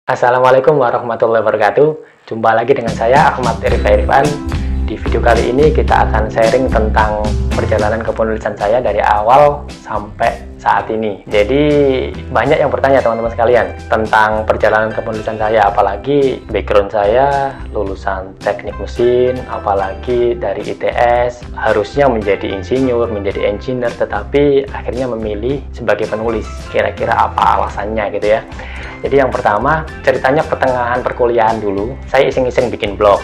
Assalamualaikum warahmatullahi wabarakatuh. Jumpa lagi dengan saya Ahmad Irfan. Di video kali ini kita akan sharing tentang perjalanan kepenulisan saya dari awal sampai saat ini. Jadi banyak yang bertanya teman-teman sekalian tentang perjalanan kepenulisan saya, apalagi background saya lulusan teknik mesin, apalagi dari ITS, harusnya menjadi insinyur, menjadi engineer, tetapi akhirnya memilih sebagai penulis. Kira-kira apa alasannya gitu ya. Jadi yang pertama, ceritanya pertengahan perkuliahan dulu, saya iseng-iseng bikin blog.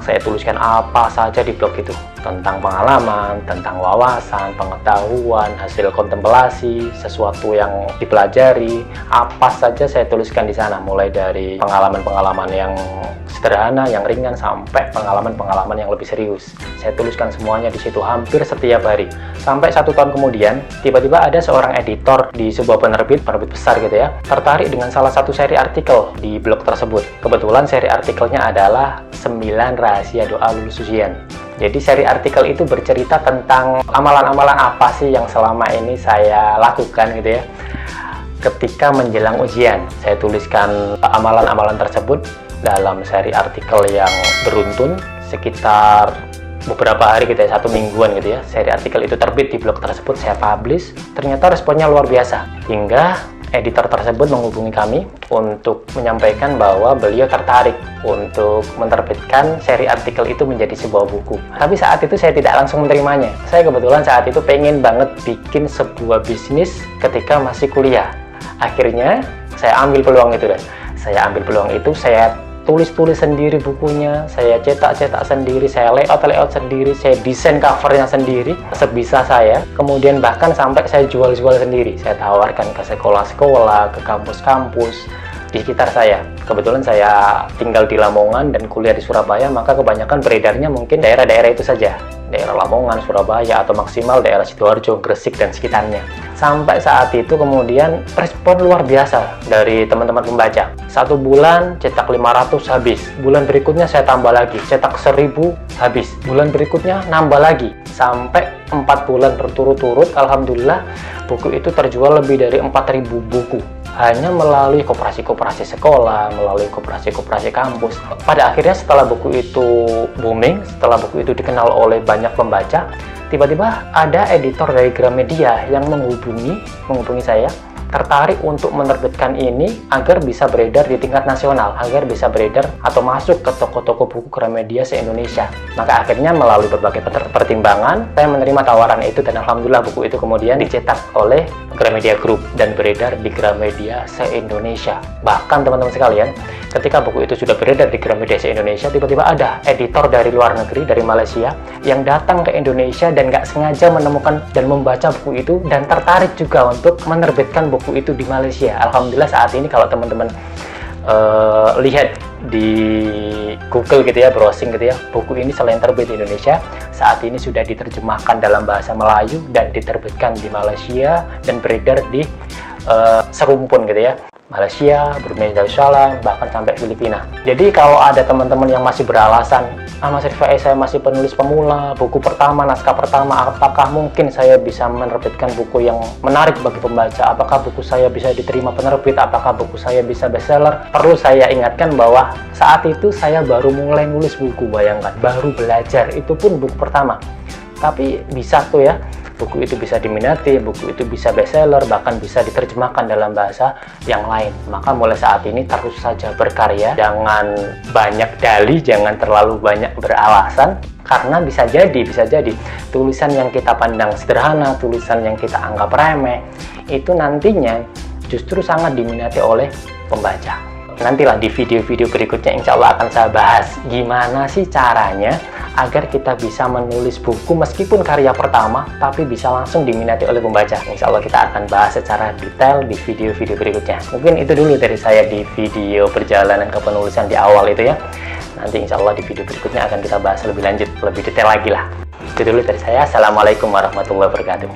Saya tuliskan apa saja di blog itu, tentang pengalaman, tentang wawasan, pengetahuan, hasil kontemplasi, sesuatu yang dipelajari, apa saja saya tuliskan di sana, mulai dari pengalaman-pengalaman yang sederhana, yang ringan, sampai pengalaman-pengalaman yang lebih serius. Saya tuliskan semuanya di situ hampir setiap hari. Sampai 1 tahun kemudian, tiba-tiba ada seorang editor di sebuah penerbit besar gitu ya, tertarik dengan salah satu seri artikel di blog tersebut. Kebetulan seri artikelnya adalah 9 rahasia doa lulus ujian. Jadi seri artikel itu bercerita tentang amalan-amalan apa sih yang selama ini saya lakukan gitu ya ketika menjelang ujian. Saya tuliskan amalan-amalan tersebut dalam seri artikel yang beruntun sekitar beberapa hari gitu ya, 1 mingguan gitu ya. Seri artikel itu terbit di blog tersebut, saya publish. Ternyata responnya luar biasa, hingga editor tersebut menghubungi kami untuk menyampaikan bahwa beliau tertarik untuk menerbitkan seri artikel itu menjadi sebuah buku. Tapi saat itu saya tidak langsung menerimanya. Saya kebetulan saat itu pengen banget bikin sebuah bisnis ketika masih kuliah. Akhirnya saya ambil peluang itu, saya tulis sendiri bukunya, saya cetak sendiri, saya layout sendiri, saya desain covernya sendiri sebisa saya. Kemudian bahkan sampai saya jual sendiri. Saya tawarkan ke sekolah-sekolah, ke kampus-kampus di sekitar saya. Kebetulan saya tinggal di Lamongan dan kuliah di Surabaya, maka kebanyakan beredarnya mungkin daerah-daerah itu saja, daerah Lamongan, Surabaya, atau maksimal daerah Sidoarjo, Gresik, dan sekitarnya. Sampai saat itu kemudian respon luar biasa dari teman-teman pembaca. 1 bulan cetak 500 habis, bulan berikutnya saya tambah lagi, cetak 1000 habis, bulan berikutnya nambah lagi, sampai 4 bulan berturut-turut. Alhamdulillah buku itu terjual lebih dari 4000 buku, hanya melalui koperasi-koperasi sekolah, melalui koperasi-koperasi kampus. Pada akhirnya setelah buku itu booming, setelah buku itu dikenal oleh banyak pembaca, tiba-tiba ada editor dari Gramedia yang menghubungi saya, tertarik untuk menerbitkan ini agar bisa beredar di tingkat nasional, agar bisa beredar atau masuk ke toko-toko buku Gramedia se-Indonesia. Maka akhirnya melalui berbagai pertimbangan, saya menerima tawaran itu, dan alhamdulillah buku itu kemudian dicetak oleh Gramedia Group dan beredar di Gramedia se-Indonesia. Bahkan teman-teman sekalian, ketika buku itu sudah beredar di Gramedia se-Indonesia, tiba-tiba ada editor dari luar negeri, dari Malaysia, yang datang ke Indonesia dan nggak sengaja menemukan dan membaca buku itu dan tertarik juga untuk menerbitkan buku itu di Malaysia. Alhamdulillah saat ini kalau teman-teman lihat di Google gitu ya, browsing gitu ya, buku ini selain terbit di Indonesia, saat ini sudah diterjemahkan dalam bahasa Melayu dan diterbitkan di Malaysia dan beredar di serumpun gitu ya, Malaysia, Brunei Darussalam, bahkan sampai Filipina. Jadi kalau ada teman-teman yang masih beralasan, Mas Rifai, saya masih penulis pemula, buku pertama, naskah pertama, apakah mungkin saya bisa menerbitkan buku yang menarik bagi pembaca? Apakah buku saya bisa diterima penerbit? Apakah buku saya bisa bestseller? Perlu saya ingatkan bahwa saat itu saya baru mulai nulis buku, bayangkan, baru belajar, itu pun buku pertama. Tapi bisa tuh ya, buku itu bisa diminati, buku itu bisa bestseller, bahkan bisa diterjemahkan dalam bahasa yang lain. Maka mulai saat ini terus saja berkarya, jangan banyak dalih, jangan terlalu banyak beralasan, karena bisa jadi tulisan yang kita pandang sederhana, tulisan yang kita anggap remeh, itu nantinya justru sangat diminati oleh pembaca. Nantilah di video-video berikutnya insya Allah akan saya bahas gimana sih caranya agar kita bisa menulis buku meskipun karya pertama tapi bisa langsung diminati oleh pembaca. Insya Allah kita akan bahas secara detail di video-video berikutnya. Mungkin itu dulu dari saya di video perjalanan kepenulisan di awal itu ya. Nanti insya Allah di video berikutnya akan kita bahas lebih lanjut, lebih detail lagi lah. Itu dulu dari saya. Assalamualaikum warahmatullahi wabarakatuh.